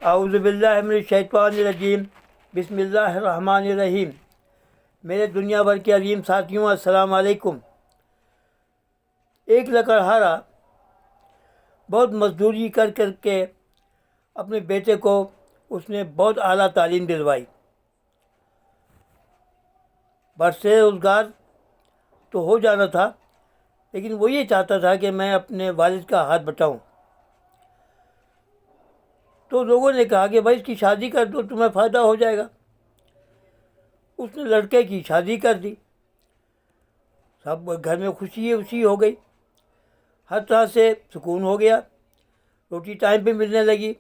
اعوذ باللہ من الشیطان الرجیم، بسم اللہ الرحمن الرحیم۔ میرے دنیا بھر کے عظیم ساتھیوں، السلام علیکم۔ ایک لکڑہارا بہت مزدوری کر کر کے اپنے بیٹے کو اس نے بہت اعلیٰ تعلیم دلوائی۔ برسے روزگار تو ہو جانا تھا، لیکن وہ یہ چاہتا تھا کہ میں اپنے والد کا ہاتھ بٹاؤں۔ تو لوگوں نے کہا کہ بھائی اس کی شادی کر دو، تمہیں فائدہ ہو جائے گا۔ اس نے لڑکے کی شادی کر دی، سب گھر میں خوشی ہو گئی، ہر طرح سے سکون ہو گیا، روٹی ٹائم پہ ملنے لگی،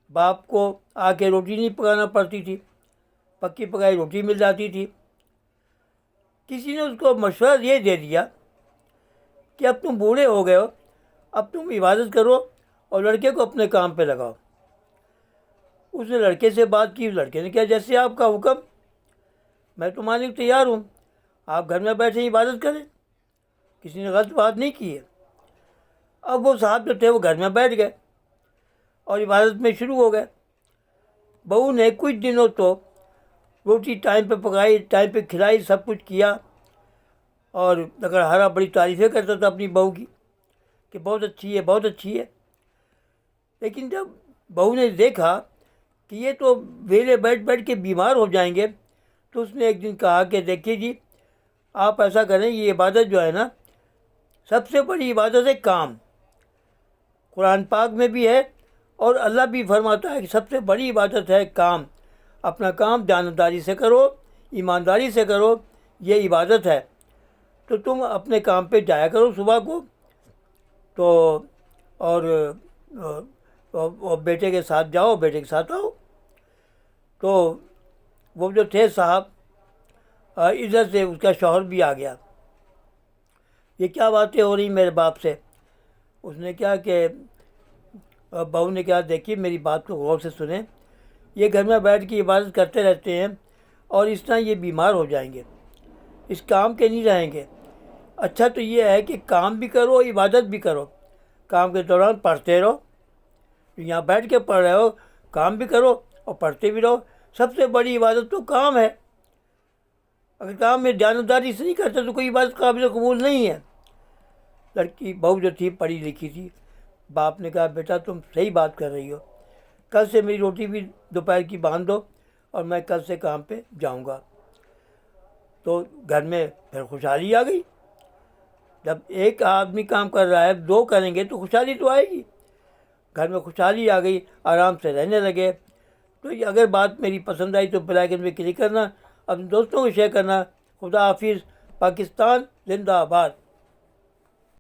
باپ کو آ کے روٹی نہیں پکانا پڑتی تھی، پکی پکائی روٹی مل جاتی تھی۔ کسی نے اس کو مشورہ یہ دے دیا کہ اب تم بوڑھے ہو گئے ہو، اب تم عبادت کرو اور لڑکے کو اپنے کام پہ لگاؤ۔ اس نے لڑکے سے بات کی، لڑکے نے کہا جیسے آپ کا حکم، میں تو ماننے کو تیار ہوں، آپ گھر میں بیٹھے عبادت کریں، کسی نے غلط بات نہیں کی ہے۔ اب وہ صاحب جو تھے وہ گھر میں بیٹھ گئے اور عبادت میں شروع ہو گئے۔ بہو نے کچھ دنوں تو روٹی ٹائم پہ پکائی، ٹائم پہ کھلائی، سب کچھ کیا، اور لکڑہارا بڑی تعریفیں کرتا تھا اپنی بہو کی کہ بہت اچھی ہے، بہت اچھی ہے۔ لیکن جب بہو نے دیکھا کہ یہ تو ویلے بیٹھ بیٹھ کے بیمار ہو جائیں گے، تو اس نے ایک دن کہا کہ دیکھیے جی، آپ ایسا کریں، یہ عبادت جو ہے نا، سب سے بڑی عبادت ہے کام۔ قرآن پاک میں بھی ہے اور اللہ بھی فرماتا ہے کہ سب سے بڑی عبادت ہے کام۔ اپنا کام دیانتداری سے کرو، ایمانداری سے کرو، یہ عبادت ہے۔ تو تم اپنے کام پہ جایا کرو صبح کو، تو اور بیٹے کے ساتھ جاؤ، بیٹے کے ساتھ آؤ۔ تو وہ جو تھے صاحب، ادھر سے اس کا شوہر بھی آ گیا، یہ کیا باتیں ہو رہی میرے باپ سے؟ اس نے کہا کہ بہو نے کہا دیکھیے میری بات کو غور سے سنیں، یہ گھر میں بیٹھ کے عبادت کرتے رہتے ہیں اور اس طرح یہ بیمار ہو جائیں گے، اس کام کے نہیں رہیں گے۔ اچھا تو یہ ہے کہ کام بھی کرو، عبادت بھی کرو، کام کے دوران پڑھتے رہو، یہاں بیٹھ کے پڑھ رہے ہو، کام بھی کرو اور پڑھتے بھی رہو۔ سب سے بڑی عبادت تو کام ہے، اگر کام میں دیانتداری سے نہیں کرتے تو کوئی عبادت قابل قبول نہیں ہے۔ لڑکی بہو جو تھی پڑھی لکھی تھی، باپ نے کہا بیٹا تم صحیح بات کر رہی ہو، کل سے میری روٹی بھی دوپہر کی باندھ دو اور میں کل سے کام پہ جاؤں گا۔ تو گھر میں پھر خوشحالی آ گئی۔ جب ایک آدمی کام کر رہا ہے، دو کریں گے تو خوشحالی تو آئے گی۔ گھر میں خوشحالی آ گئی، آرام سے رہنے لگے۔ تو اگر بات میری پسند آئی تو بیل آئیکن میں کلک کرنا، اپنے دوستوں کو شیئر کرنا۔ خدا حافظ، پاکستان زندہ آباد۔